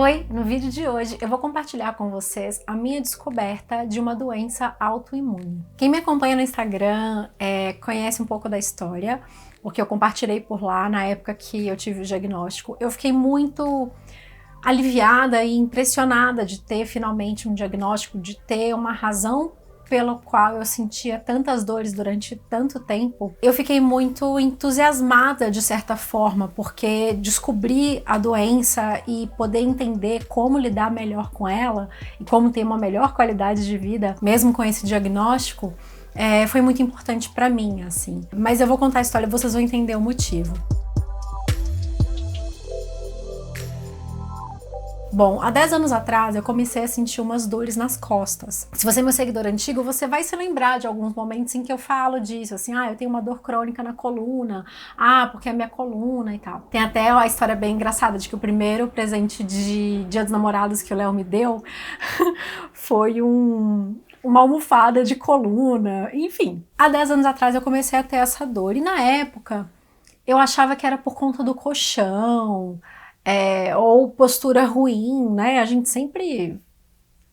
Oi, no vídeo de hoje eu vou compartilhar com vocês a minha descoberta de uma doença autoimune. Quem me acompanha no Instagram conhece um pouco da história, porque eu compartilhei por lá na época que eu tive o diagnóstico. Eu fiquei muito aliviada e impressionada de ter finalmente um diagnóstico, de ter uma razão pelo qual eu sentia tantas dores durante tanto tempo. Eu fiquei muito entusiasmada de certa forma, porque descobrir a doença e poder entender como lidar melhor com ela e como ter uma melhor qualidade de vida, mesmo com esse diagnóstico, foi muito importante para mim, assim. Mas eu vou contar a história e vocês vão entender o motivo. Bom, há 10 anos atrás eu comecei a sentir umas dores nas costas. Se você é meu seguidor antigo, você vai se lembrar de alguns momentos em que eu falo disso, assim, eu tenho uma dor crônica na coluna, porque é a minha coluna e tal. Tem até a história bem engraçada de que o primeiro presente de Dia dos Namorados que o Léo me deu foi uma almofada de coluna, enfim. Há 10 anos atrás eu comecei a ter essa dor e na época eu achava que era por conta do colchão, ou postura ruim, né? A gente sempre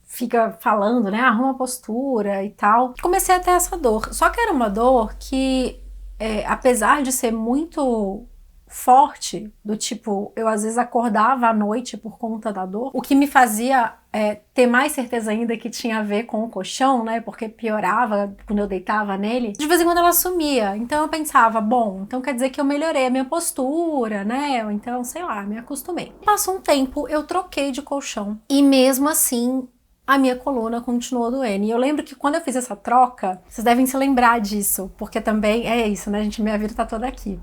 fica falando, né? Arruma postura e tal. Comecei a ter essa dor. Só que era uma dor que, apesar de ser muito forte, do tipo, eu às vezes acordava à noite por conta da dor, o que me fazia ter mais certeza ainda que tinha a ver com o colchão, né, porque piorava quando eu deitava nele, de vez em quando ela sumia, então eu pensava, bom, então quer dizer que eu melhorei a minha postura, né, ou então, sei lá, me acostumei. Passou um tempo, eu troquei de colchão, e mesmo assim, a minha coluna continuou doendo. E eu lembro que quando eu fiz essa troca, vocês devem se lembrar disso, porque também é isso, né, gente, minha vida tá toda aqui.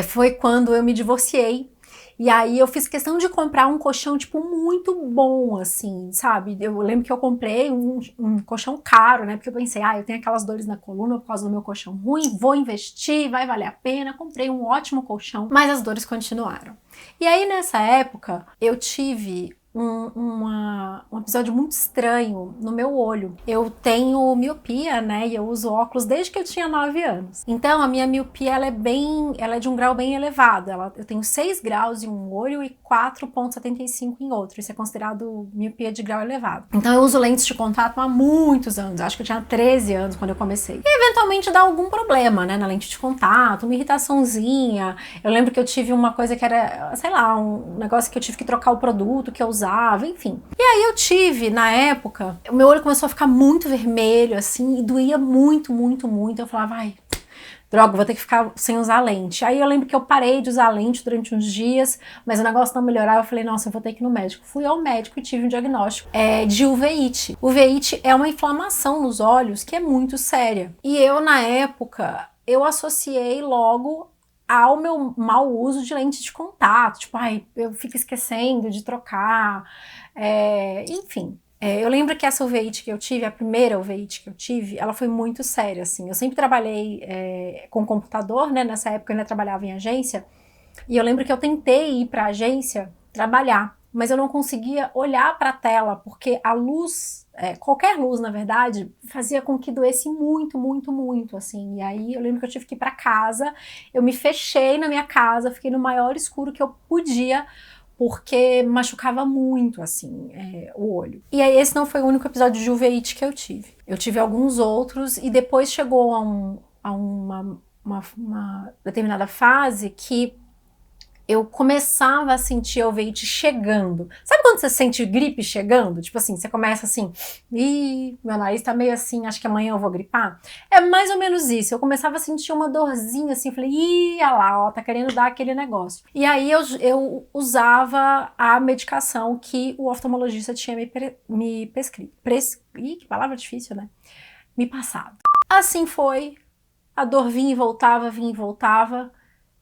Foi quando eu me divorciei, e aí eu fiz questão de comprar um colchão, tipo, muito bom, assim, sabe? Eu lembro que eu comprei um colchão caro, né? Porque eu pensei, eu tenho aquelas dores na coluna por causa do meu colchão ruim, vou investir, vai valer a pena. Comprei um ótimo colchão, mas as dores continuaram. E aí, nessa época, eu tive um episódio muito estranho no meu olho. Eu tenho miopia, né, e eu uso óculos desde que eu tinha 9 anos. Então a minha miopia ela é de um grau bem elevado. Eu tenho 6 graus em um olho e 4,75 em outro. Isso é considerado miopia de grau elevado. Então eu uso lentes de contato há muitos anos. Acho que eu tinha 13 anos quando eu comecei. E eventualmente dá algum problema, né, na lente de contato, uma irritaçãozinha. Eu lembro que eu tive uma coisa que era, sei lá, um negócio que eu tive que trocar o produto que eu usava, enfim. E aí eu tive, na época, o meu olho começou a ficar muito vermelho, assim, e doía muito, muito, muito. Eu falava, droga, vou ter que ficar sem usar lente. Aí eu lembro que eu parei de usar lente durante uns dias, mas o negócio não melhorava. Eu falei, nossa, eu vou ter que ir no médico. Fui ao médico e tive um diagnóstico de uveíte. Uveíte é uma inflamação nos olhos que é muito séria. E eu, na época, eu associei logo ao meu mau uso de lente de contato, tipo, eu fico esquecendo de trocar, enfim. Eu lembro que essa uveíte que eu tive, a primeira uveíte que eu tive, ela foi muito séria, assim. Eu sempre trabalhei com computador, né, nessa época eu ainda trabalhava em agência, e eu lembro que eu tentei ir pra agência trabalhar, mas eu não conseguia olhar para a tela, porque a luz, qualquer luz, na verdade, fazia com que doesse muito, muito, muito, assim. E aí eu lembro que eu tive que ir para casa, eu me fechei na minha casa, fiquei no maior escuro que eu podia, porque machucava muito, assim, o olho. E aí esse não foi o único episódio de uveíte que eu tive. Eu tive alguns outros, e depois chegou a uma determinada fase que eu começava a sentir a uveíte chegando. Sabe quando você sente gripe chegando? Tipo assim, você começa assim, meu nariz tá meio assim, acho que amanhã eu vou gripar. É mais ou menos isso. Eu começava a sentir uma dorzinha assim, falei, olha lá, tá querendo dar aquele negócio. E aí eu usava a medicação que o oftalmologista tinha me prescrito. Que palavra difícil, né? Me passado. Assim foi, a dor vinha e voltava,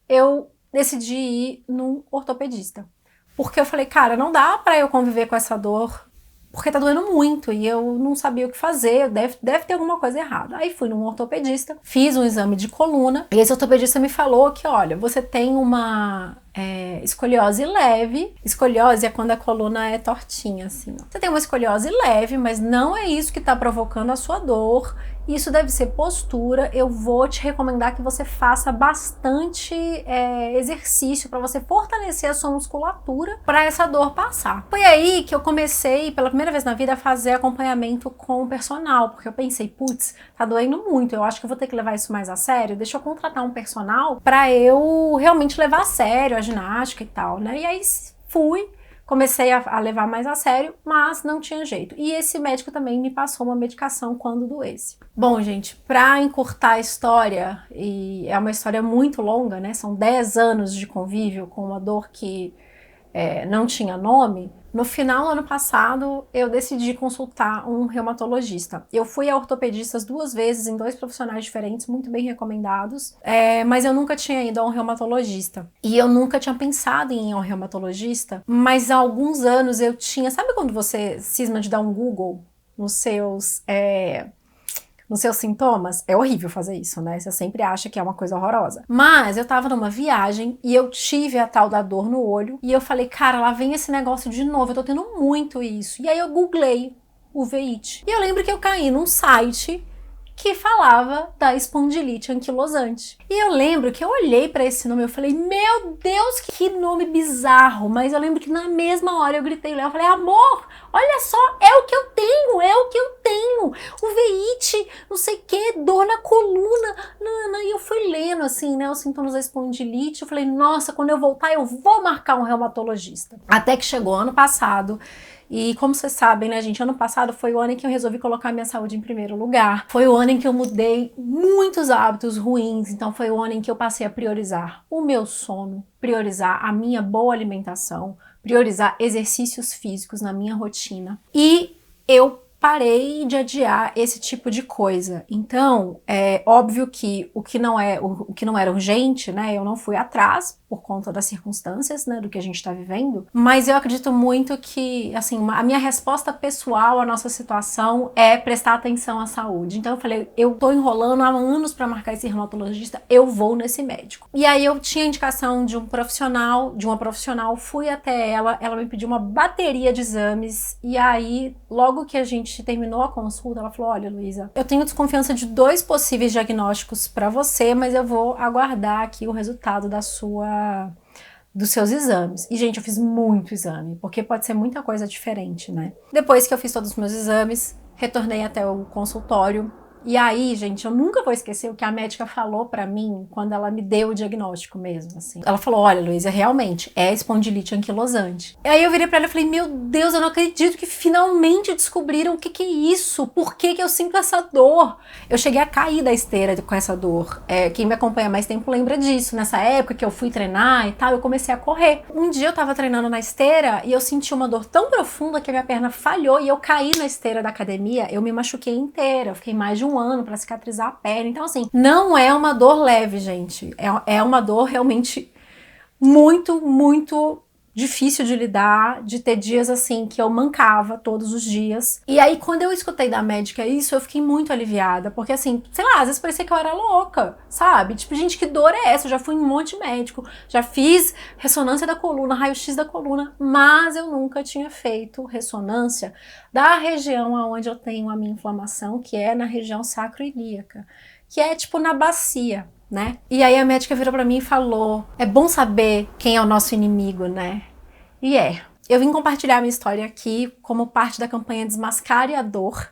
eu decidi ir num ortopedista. Porque eu falei, cara, não dá pra eu conviver com essa dor, porque tá doendo muito e eu não sabia o que fazer, deve ter alguma coisa errada. Aí fui num ortopedista, fiz um exame de coluna e esse ortopedista me falou que, olha, você tem uma escoliose leve. Escoliose é quando a coluna é tortinha, assim. Você tem uma escoliose leve, mas não é isso que está provocando a sua dor. Isso deve ser postura. Eu vou te recomendar que você faça bastante exercício para você fortalecer a sua musculatura para essa dor passar. Foi aí que eu comecei, pela primeira vez na vida, a fazer acompanhamento com o personal, porque eu pensei, putz, tá doendo muito, eu acho que eu vou ter que levar isso mais a sério, deixa eu contratar um personal para eu realmente levar a sério a ginástica e tal, né? E aí comecei a levar mais a sério, mas não tinha jeito. E esse médico também me passou uma medicação quando doesse. Bom, gente, para encurtar a história, e é uma história muito longa, né? São 10 anos de convívio com uma dor que não tinha nome. No final do ano passado, eu decidi consultar um reumatologista. Eu fui a ortopedistas 2 vezes em 2 profissionais diferentes, muito bem recomendados, mas eu nunca tinha ido a um reumatologista. E eu nunca tinha pensado em ir a um reumatologista, mas há alguns anos eu tinha... Sabe quando você cisma de dar um Google nos seus sintomas? É horrível fazer isso, né? Você sempre acha que é uma coisa horrorosa. Mas eu tava numa viagem e eu tive a tal da dor no olho e eu falei, cara, lá vem esse negócio de novo, eu tô tendo muito isso. E aí eu googlei uveíte. E eu lembro que eu caí num site que falava da espondilite anquilosante. E eu lembro que eu olhei pra esse nome e eu falei, meu Deus, que nome bizarro. Mas eu lembro que na mesma hora eu gritei, eu falei, amor, olha só, é o que eu tenho, uveíte, não sei o que, dor na coluna. E eu fui lendo assim, né, os sintomas da espondilite, eu falei, nossa, quando eu voltar eu vou marcar um reumatologista. Até que chegou ano passado. E como vocês sabem, né, gente, ano passado foi o ano em que eu resolvi colocar minha saúde em primeiro lugar. Foi o ano em que eu mudei muitos hábitos ruins. Então foi o ano em que eu passei a priorizar o meu sono, priorizar a minha boa alimentação, priorizar exercícios físicos na minha rotina. E eu parei de adiar esse tipo de coisa. Então, é óbvio que o que não era urgente, né, eu não fui atrás por conta das circunstâncias, né, do que a gente está vivendo, mas eu acredito muito que, assim, a minha resposta pessoal à nossa situação é prestar atenção à saúde. Então eu falei, eu tô enrolando há anos para marcar esse reumatologista, eu vou nesse médico. E aí eu tinha indicação de uma profissional, fui até ela me pediu uma bateria de exames, e aí, logo que a gente terminou a consulta, ela falou, olha, Luísa, eu tenho desconfiança de 2 possíveis diagnósticos para você, mas eu vou aguardar aqui o resultado dos seus exames. E, gente, eu fiz muito exame, porque pode ser muita coisa diferente, né? Depois que eu fiz todos os meus exames, retornei até o consultório. E aí, gente, eu nunca vou esquecer o que a médica falou pra mim quando ela me deu o diagnóstico mesmo, assim. Ela falou, olha, Luísa, realmente é espondilite anquilosante. E aí eu virei pra ela e falei, meu Deus, eu não acredito que finalmente descobriram o que é isso. Por que eu sinto essa dor? Eu cheguei a cair da esteira com essa dor. Quem me acompanha mais tempo lembra disso. Nessa época que eu fui treinar e tal, eu comecei a correr. Um dia eu tava treinando na esteira e eu senti uma dor tão profunda que a minha perna falhou e eu caí na esteira da academia, eu me machuquei inteira. Eu fiquei mais de um ano para cicatrizar a perna. Então, assim, não é uma dor leve, gente. É uma dor realmente muito, muito difícil de lidar, de ter dias assim que eu mancava todos os dias. E aí, quando eu escutei da médica isso, eu fiquei muito aliviada, porque assim, sei lá, às vezes parecia que eu era louca, sabe? Tipo, gente, que dor é essa? Eu já fui em um monte de médico, já fiz ressonância da coluna, raio-x da coluna, mas eu nunca tinha feito ressonância da região onde eu tenho a minha inflamação, que é na região sacroiliaca, que é tipo na bacia, né? E aí a médica virou pra mim e falou, é bom saber quem é o nosso inimigo, né? E eu vim compartilhar minha história aqui como parte da campanha Desmascare a Dor,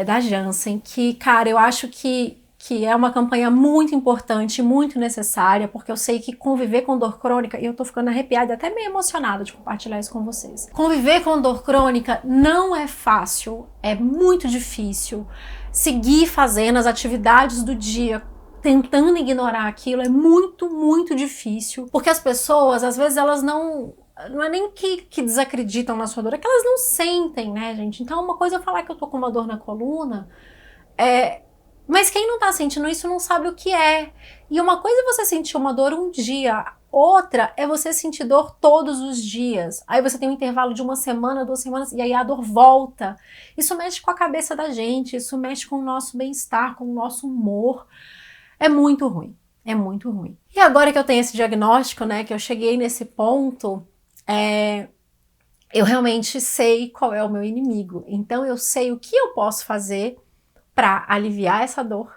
da Janssen, que, cara, eu acho que é uma campanha muito importante, muito necessária, porque eu sei que conviver com dor crônica, e eu tô ficando arrepiada, até meio emocionada de compartilhar isso com vocês. Conviver com dor crônica não é fácil, é muito difícil. Seguir fazendo as atividades do dia, tentando ignorar aquilo, é muito, muito difícil, porque as pessoas, às vezes, elas não é nem que desacreditam na sua dor, é que elas não sentem, né, gente? Então, uma coisa é falar que eu tô com uma dor na coluna, mas quem não tá sentindo isso não sabe o que é. E uma coisa é você sentir uma dor um dia, outra é você sentir dor todos os dias. Aí você tem um intervalo de 1 semana, 2 semanas, e aí a dor volta. Isso mexe com a cabeça da gente, isso mexe com o nosso bem-estar, com o nosso humor. É muito ruim. É muito ruim. E agora que eu tenho esse diagnóstico, né, que eu cheguei nesse ponto, eu realmente sei qual é o meu inimigo. Então eu sei o que eu posso fazer para aliviar essa dor,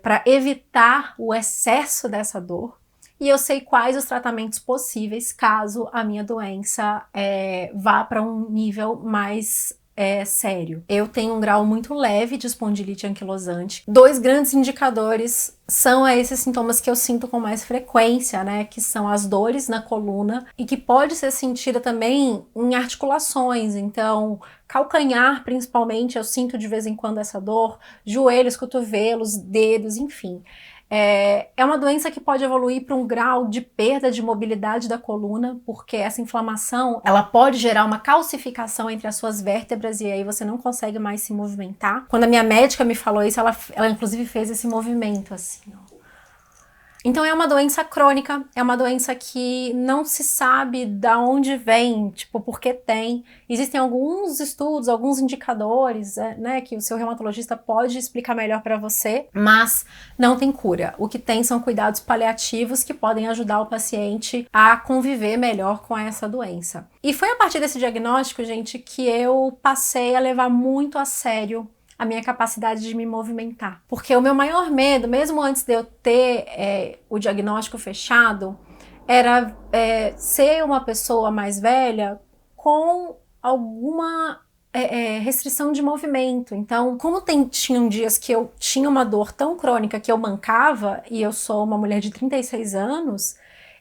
para evitar o excesso dessa dor. E eu sei quais os tratamentos possíveis caso a minha doença vá para um nível mais sério. Eu tenho um grau muito leve de espondilite anquilosante. 2 grandes indicadores são esses sintomas que eu sinto com mais frequência, né? Que são as dores na coluna e que pode ser sentida também em articulações. Então, calcanhar principalmente, eu sinto de vez em quando essa dor, joelhos, cotovelos, dedos, enfim. É uma doença que pode evoluir para um grau de perda de mobilidade da coluna, porque essa inflamação, ela pode gerar uma calcificação entre as suas vértebras e aí você não consegue mais se movimentar. Quando a minha médica me falou isso, ela inclusive fez esse movimento assim, ó. Então é uma doença crônica, é uma doença que não se sabe da onde vem, tipo, por que tem. Existem alguns estudos, alguns indicadores, né, que o seu reumatologista pode explicar melhor para você, mas não tem cura. O que tem são cuidados paliativos que podem ajudar o paciente a conviver melhor com essa doença. E foi a partir desse diagnóstico, gente, que eu passei a levar muito a sério a minha capacidade de me movimentar. Porque o meu maior medo, mesmo antes de eu ter o diagnóstico fechado, era ser uma pessoa mais velha com alguma restrição de movimento. Então, como tinham dias que eu tinha uma dor tão crônica que eu mancava, e eu sou uma mulher de 36 anos,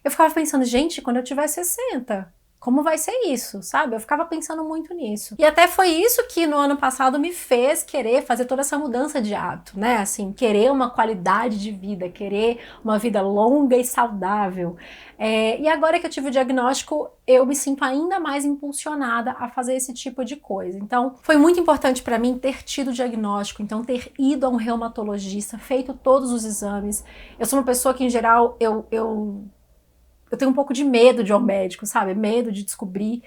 eu ficava pensando, gente, quando eu tiver 60... como vai ser isso, sabe? Eu ficava pensando muito nisso. E até foi isso que no ano passado me fez querer fazer toda essa mudança de hábito, né? Assim, querer uma qualidade de vida, querer uma vida longa e saudável. E agora que eu tive o diagnóstico, eu me sinto ainda mais impulsionada a fazer esse tipo de coisa. Então, foi muito importante para mim ter tido o diagnóstico, então ter ido a um reumatologista, feito todos os exames. Eu sou uma pessoa que, em geral, eu tenho um pouco de medo de ir ao médico, sabe? Medo de descobrir.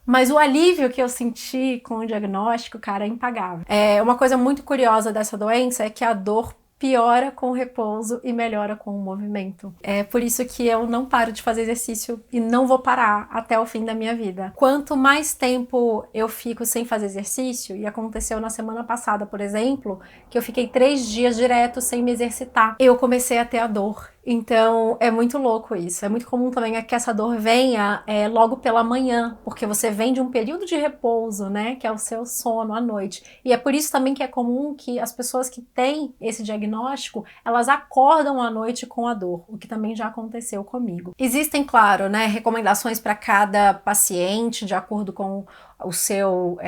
Mas o alívio que eu senti com o diagnóstico, cara, é impagável. Uma coisa muito curiosa dessa doença é que a dor piora com o repouso e melhora com o movimento. É por isso que eu não paro de fazer exercício e não vou parar até o fim da minha vida. Quanto mais tempo eu fico sem fazer exercício, e aconteceu na semana passada, por exemplo, que eu fiquei 3 dias direto sem me exercitar, eu comecei a ter a dor. Então, é muito louco isso. É muito comum também que essa dor venha logo pela manhã, porque você vem de um período de repouso, né, que é o seu sono à noite. E é por isso também que é comum que as pessoas que têm esse diagnóstico, elas acordam à noite com a dor, o que também já aconteceu comigo. Existem, claro, né, recomendações para cada paciente, de acordo com o seu,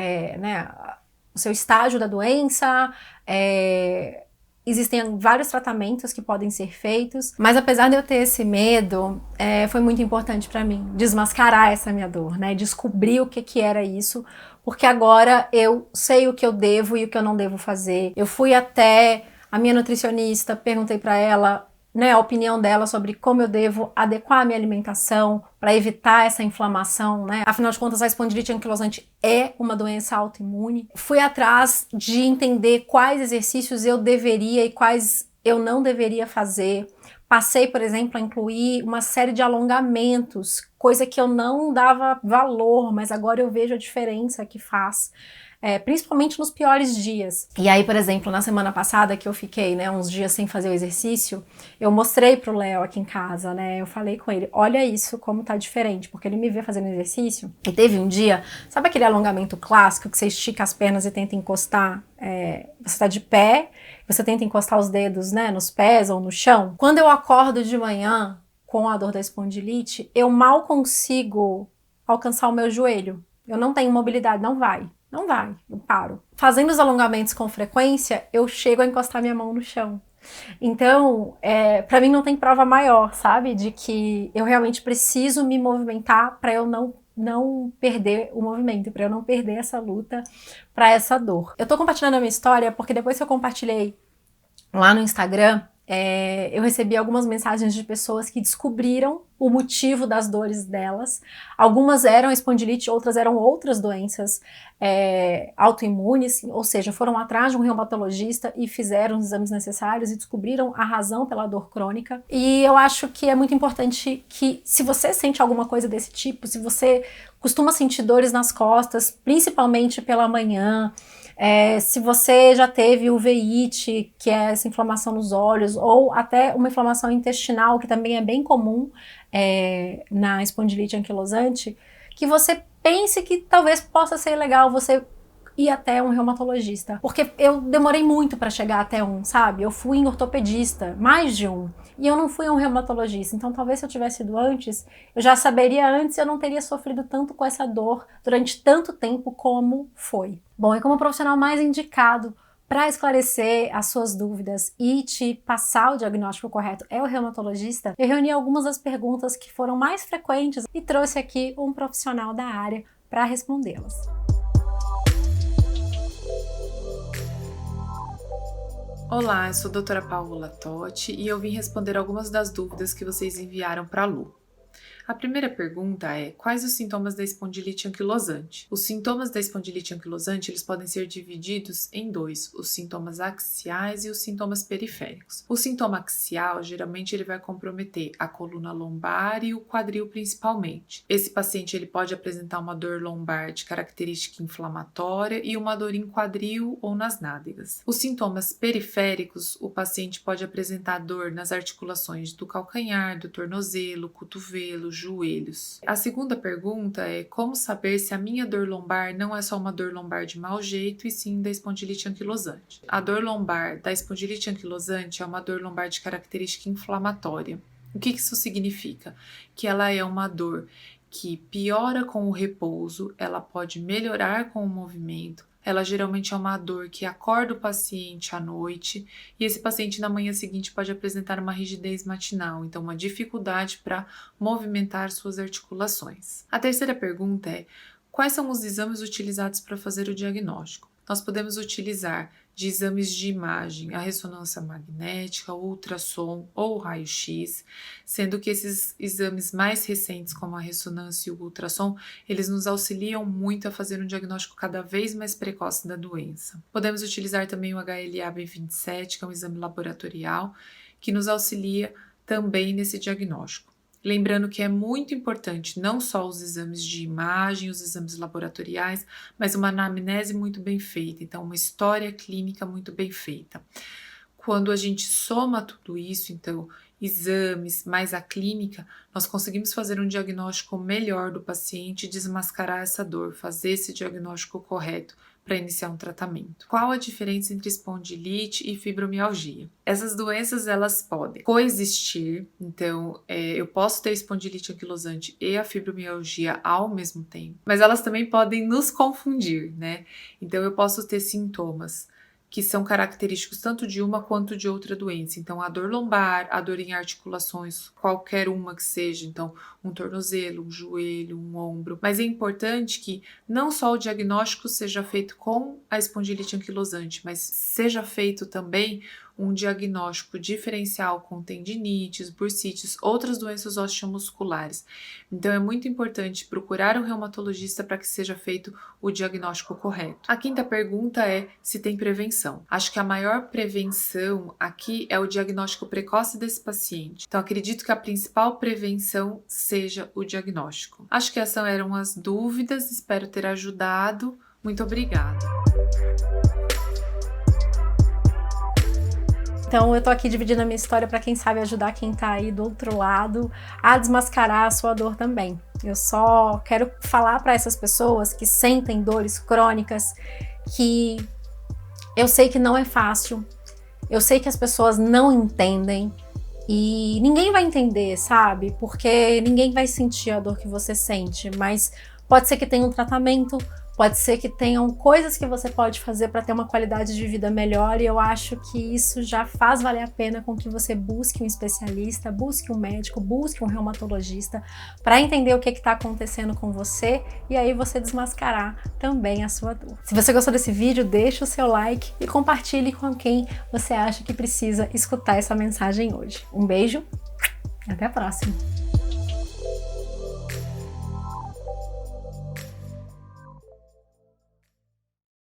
o seu estágio da doença, existem vários tratamentos que podem ser feitos, mas apesar de eu ter esse medo, foi muito importante para mim desmascarar essa minha dor, né? Descobrir o que era isso, porque agora eu sei o que eu devo e o que eu não devo fazer. Eu fui até a minha nutricionista, perguntei para ela, né, a opinião dela sobre como eu devo adequar a minha alimentação para evitar essa inflamação, né? Afinal de contas, a espondilite anquilosante é uma doença autoimune. Fui atrás de entender quais exercícios eu deveria e quais eu não deveria fazer. Passei, por exemplo, a incluir uma série de alongamentos, coisa que eu não dava valor, mas agora eu vejo a diferença que faz. Principalmente nos piores dias. E aí, por exemplo, na semana passada que eu fiquei, né, uns dias sem fazer o exercício, eu mostrei pro Léo aqui em casa, né, eu falei com ele, olha isso como tá diferente, porque ele me vê fazendo exercício, e teve um dia, sabe aquele alongamento clássico que você estica as pernas e tenta encostar, você tá de pé, você tenta encostar os dedos, né, nos pés ou no chão? Quando eu acordo de manhã com a dor da espondilite, eu mal consigo alcançar o meu joelho, eu não tenho mobilidade, não vai, eu paro. Fazendo os alongamentos com frequência, eu chego a encostar minha mão no chão. Então, para mim não tem prova maior, sabe? De que eu realmente preciso me movimentar para eu não perder o movimento, para eu não perder essa luta para essa dor. Eu tô compartilhando a minha história porque depois que eu compartilhei lá no Instagram, eu recebi algumas mensagens de pessoas que descobriram o motivo das dores delas. Algumas eram espondilite, outras eram outras doenças autoimunes, ou seja, foram atrás de um reumatologista e fizeram os exames necessários e descobriram a razão pela dor crônica. E eu acho que é muito importante que, se você sente alguma coisa desse tipo, se você costuma sentir dores nas costas, principalmente pela manhã, se você já teve uveíte, que é essa inflamação nos olhos, ou até uma inflamação intestinal, que também é bem comum na espondilite anquilosante, que você pense que talvez possa ser legal você ir até um reumatologista. Porque eu demorei muito para chegar até um, sabe? Eu fui em ortopedista, mais de um, e eu não fui a um reumatologista. Então talvez se eu tivesse ido antes, eu já saberia antes e eu não teria sofrido tanto com essa dor durante tanto tempo como foi. Bom, e como profissional mais indicado para esclarecer as suas dúvidas e te passar o diagnóstico correto é o reumatologista, eu reuni algumas das perguntas que foram mais frequentes e trouxe aqui um profissional da área para respondê-las. Olá, eu sou a doutora Paula Totti e eu vim responder algumas das dúvidas que vocês enviaram para a Lu. A primeira pergunta é: quais os sintomas da espondilite anquilosante? Os sintomas da espondilite anquilosante eles podem ser divididos em dois, os sintomas axiais e os sintomas periféricos. O sintoma axial, geralmente, ele vai comprometer a coluna lombar e o quadril principalmente. Esse paciente ele pode apresentar uma dor lombar de característica inflamatória e uma dor em quadril ou nas nádegas. Os sintomas periféricos, o paciente pode apresentar dor nas articulações do calcanhar, do tornozelo, cotovelo, joelhos. A segunda pergunta é: como saber se a minha dor lombar não é só uma dor lombar de mau jeito e sim da espondilite anquilosante? A dor lombar da espondilite anquilosante é uma dor lombar de característica inflamatória. O que isso significa? Que ela é uma dor que piora com o repouso, ela pode melhorar com o movimento. Ela geralmente é uma dor que acorda o paciente à noite e esse paciente na manhã seguinte pode apresentar uma rigidez matinal, então uma dificuldade para movimentar suas articulações. A terceira pergunta é: quais são os exames utilizados para fazer o diagnóstico? Nós podemos utilizar de exames de imagem a ressonância magnética, o ultrassom ou o raio-x, sendo que esses exames mais recentes, como a ressonância e o ultrassom, eles nos auxiliam muito a fazer um diagnóstico cada vez mais precoce da doença. Podemos utilizar também o HLA-B27, que é um exame laboratorial, que nos auxilia também nesse diagnóstico. Lembrando que é muito importante não só os exames de imagem, os exames laboratoriais, mas uma anamnese muito bem feita, então uma história clínica muito bem feita. Quando a gente soma tudo isso, então exames mais a clínica, nós conseguimos fazer um diagnóstico melhor do paciente, desmascarar essa dor, fazer esse diagnóstico correto para iniciar um tratamento. Qual a diferença entre espondilite e fibromialgia? Essas doenças elas podem coexistir, então eu posso ter espondilite anquilosante e a fibromialgia ao mesmo tempo, mas elas também podem nos confundir, né? Então eu posso ter sintomas que são característicos tanto de uma quanto de outra doença. Então, a dor lombar, a dor em articulações, qualquer uma que seja, então, um tornozelo, um joelho, um ombro. Mas é importante que não só o diagnóstico seja feito com a espondilite anquilosante, mas seja feito também um diagnóstico diferencial com tendinites, bursites, outras doenças osteomusculares. Então é muito importante procurar um reumatologista para que seja feito o diagnóstico correto. A quinta pergunta é se tem prevenção. Acho que a maior prevenção aqui é o diagnóstico precoce desse paciente. Então acredito que a principal prevenção seja o diagnóstico. Acho que essas eram as dúvidas, espero ter ajudado. Muito obrigada. Então eu tô aqui dividindo a minha história para quem sabe ajudar quem tá aí do outro lado a desmascarar a sua dor também. Eu só quero falar para essas pessoas que sentem dores crônicas que eu sei que não é fácil, eu sei que as pessoas não entendem e ninguém vai entender, sabe? Porque ninguém vai sentir a dor que você sente, mas pode ser que tenha um tratamento, pode ser que tenham coisas que você pode fazer para ter uma qualidade de vida melhor, e eu acho que isso já faz valer a pena com que você busque um especialista, busque um médico, busque um reumatologista para entender o que está acontecendo com você e aí você desmascarar também a sua dor. Se você gostou desse vídeo, deixa o seu like e compartilhe com quem você acha que precisa escutar essa mensagem hoje. Um beijo, até a próxima!